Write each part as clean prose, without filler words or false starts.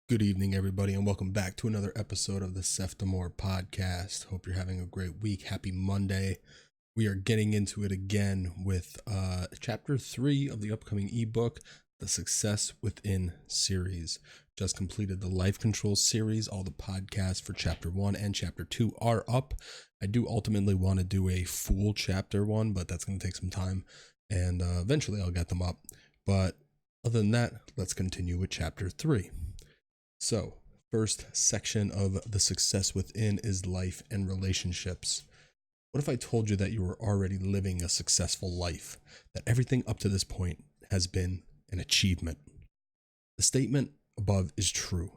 Good evening, everybody, and welcome back to another episode of the Seftimor Podcast. Hope you're having a great week. Happy Monday. We are getting into it again with chapter 3 of the upcoming ebook, the Success Within series. Just completed the Life Control series. All the podcasts for chapter 1 and chapter 2 are up. I do ultimately want to do a full chapter 1, but that's going to take some time, and eventually I'll get them up. But other than that, let's continue with chapter 3. So, first section of the Success Within is life and relationships. What if I told you that you were already living a successful life, that everything up to this point has been an achievement? The statement above is true.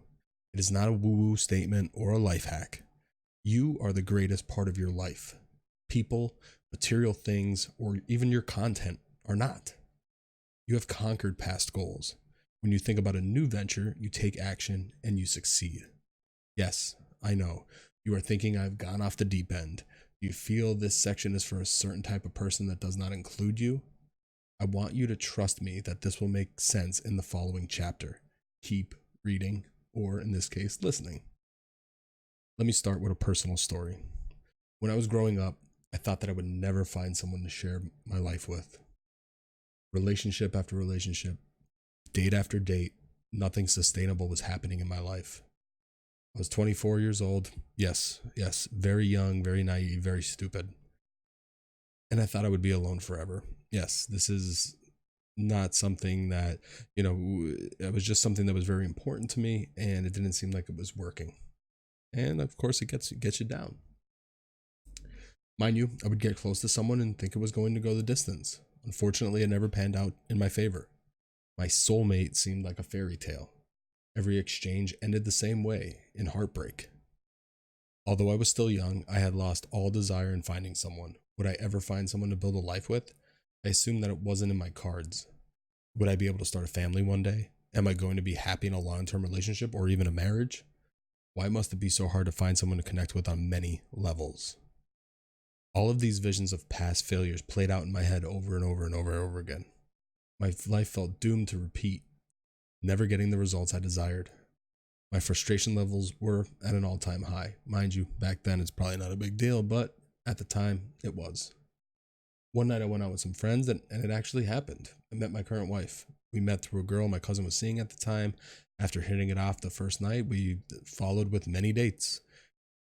It is not a woo-woo statement or a life hack. You are the greatest part of your life. People, material things, or even your content are not. You have conquered past goals. When you think about a new venture, you take action and you succeed. Yes, I know. You are thinking I've gone off the deep end. Do you feel this section is for a certain type of person that does not include you? I want you to trust me that this will make sense in the following chapter. Keep reading, or in this case, listening. Let me start with a personal story. When I was growing up, I thought that I would never find someone to share my life with. Relationship after relationship, date after date, nothing sustainable was happening in my life. I was 24 years old. Yes, very young, very naive, very stupid. And I thought I would be alone forever. Yes, this is not something that, it was just something that was very important to me, and it didn't seem like it was working. And of course, it gets you down. Mind you, I would get close to someone and think it was going to go the distance. Unfortunately, it never panned out in my favor. My soulmate seemed like a fairy tale. Every exchange ended the same way, in heartbreak. Although I was still young, I had lost all desire in finding someone. Would I ever find someone to build a life with? I assumed that it wasn't in my cards. Would I be able to start a family one day? Am I going to be happy in a long-term relationship or even a marriage? Why must it be so hard to find someone to connect with on many levels? All of these visions of past failures played out in my head over and over and over and over again. My life felt doomed to repeat, never getting the results I desired. My frustration levels were at an all-time high. Mind you, back then it's probably not a big deal, but at the time it was. One night I went out with some friends and it actually happened. I met my current wife. We met through a girl my cousin was seeing at the time. After hitting it off the first night, we followed with many dates.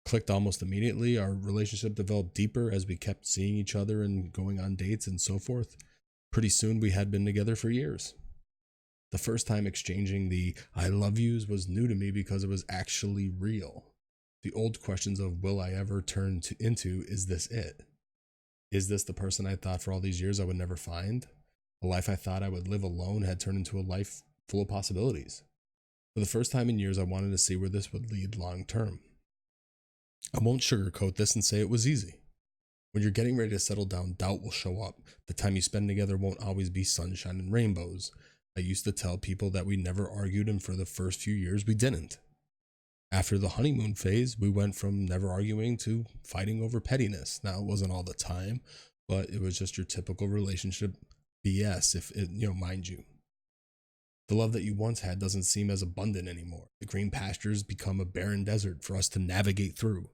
Clicked almost immediately. Our relationship developed deeper as we kept seeing each other and going on dates and so forth. Pretty soon we had been together for years. The first time exchanging the I love yous was new to me because it was actually real. The old questions of will I ever turn into is this it? Is this the person I thought for all these years I would never find? A life I thought I would live alone had turned into a life full of possibilities. For the first time in years, I wanted to see where this would lead long term. I won't sugarcoat this and say it was easy. When you're getting ready to settle down, doubt will show up. The time you spend together won't always be sunshine and rainbows. I used to tell people that we never argued, and for the first few years we didn't. After the honeymoon phase, we went from never arguing to fighting over pettiness. Now, it wasn't all the time, but it was just your typical relationship BS, if it, mind you. The love that you once had doesn't seem as abundant anymore. The green pastures become a barren desert for us to navigate through.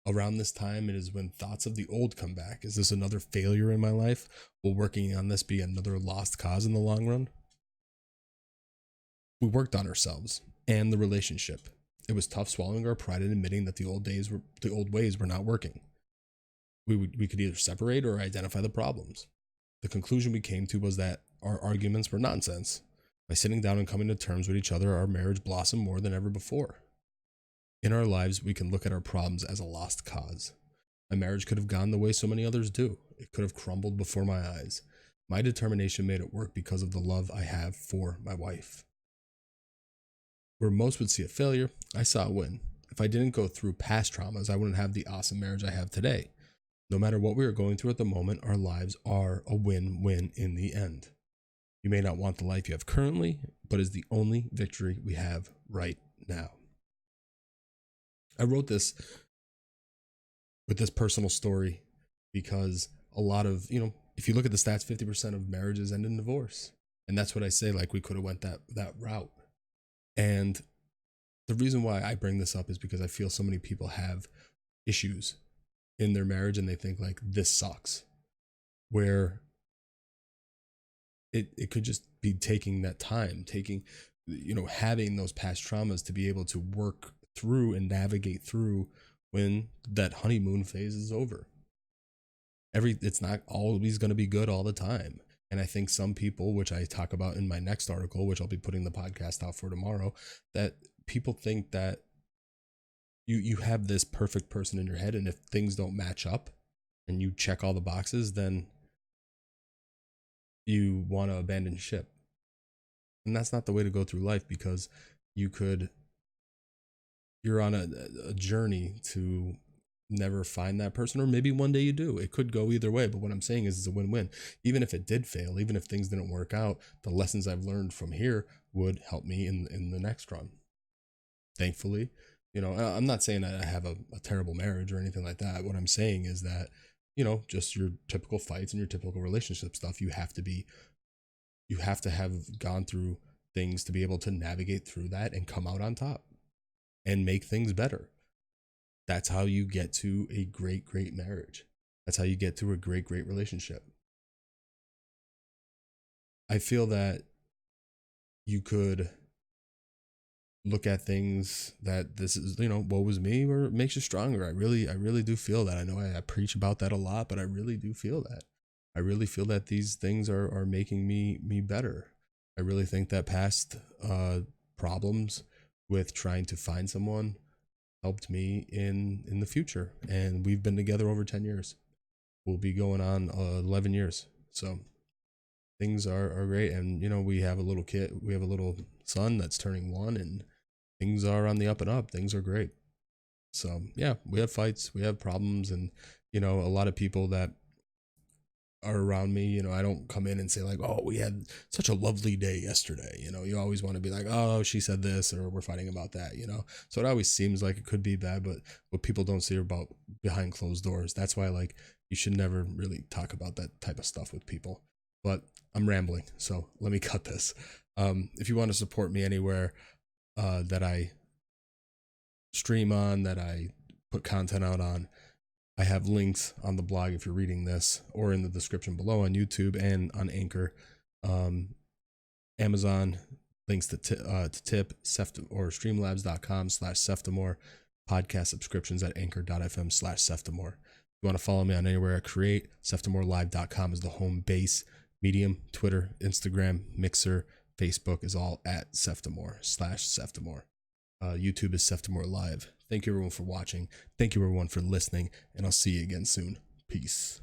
Around this time, it is when thoughts of the old come back. Is this another failure in my life? Will working on this be another lost cause in the long run? We worked on ourselves and the relationship. It was tough swallowing our pride and admitting that the old ways were not working. We could either separate or identify the problems. The conclusion we came to was that our arguments were nonsense. By sitting down and coming to terms with each other, our marriage blossomed more than ever before. In our lives, we can look at our problems as a lost cause. My marriage could have gone the way so many others do. It could have crumbled before my eyes. My determination made it work because of the love I have for my wife. Where most would see a failure, I saw a win. If I didn't go through past traumas, I wouldn't have the awesome marriage I have today. No matter what we are going through at the moment, our lives are a win-win in the end. You may not want the life you have currently, but is the only victory we have right now. I wrote this with this personal story because a lot of, if you look at the stats, 50% of marriages end in divorce. And that's what I say, like we could have went that route. And the reason why I bring this up is because I feel so many people have issues in their marriage and they think like this sucks, where it could just be taking that time, having those past traumas to be able to work through and navigate through when that honeymoon phase is over. It's not always going to be good all the time. And I think some people, which I talk about in my next article, which I'll be putting the podcast out for tomorrow, that people think that you have this perfect person in your head, and if things don't match up and you check all the boxes, then you want to abandon ship. And that's not the way to go through life, because you're on a journey to never find that person, or maybe one day you do. It could go either way, but what I'm saying is it's a win-win. Even if it did fail, even if things didn't work out, the lessons I've learned from here would help me in the next run. Thankfully, I'm not saying that I have a terrible marriage or anything like that. What I'm saying is that, just your typical fights and your typical relationship stuff, you have to have gone through things to be able to navigate through that and come out on top and make things better. That's how you get to a great, great marriage. That's how you get to a great, great relationship. I feel that you could look at things that this is, woe was me, or it makes you stronger. I really do feel that. I know I preach about that a lot, but I really do feel that. I really feel that these things are making me better. I really think that past problems with trying to find someone helped me in the future. And we've been together over 10 years. We'll be going on 11 years. So things are great. And, we have a little kid. We have a little son that's turning 1, and things are on the up and up. Things are great. So yeah, we have fights, we have problems, and, a lot of people that are around me, I don't come in and say like, oh, we had such a lovely day yesterday. You always want to be like, oh, she said this, or we're fighting about that, so it always seems like it could be bad, but what people don't see about behind closed doors, that's why, like, you should never really talk about that type of stuff with people. But I'm rambling, so let me cut this. If you want to support me anywhere that I stream on, that I put content out on, I have links on the blog if you're reading this, or in the description below on YouTube and on Anchor. Amazon links to tip, or streamlabs.com/Seftimor, podcast subscriptions at anchor.fm/Seftimor. If you want to follow me on anywhere I create, SeftimorLive.com is the home base. Medium, Twitter, Instagram, Mixer, Facebook is all at Seftimor/Seftimor. YouTube is Seftimor Live. Thank you everyone for watching. Thank you everyone for listening, and I'll see you again soon. Peace.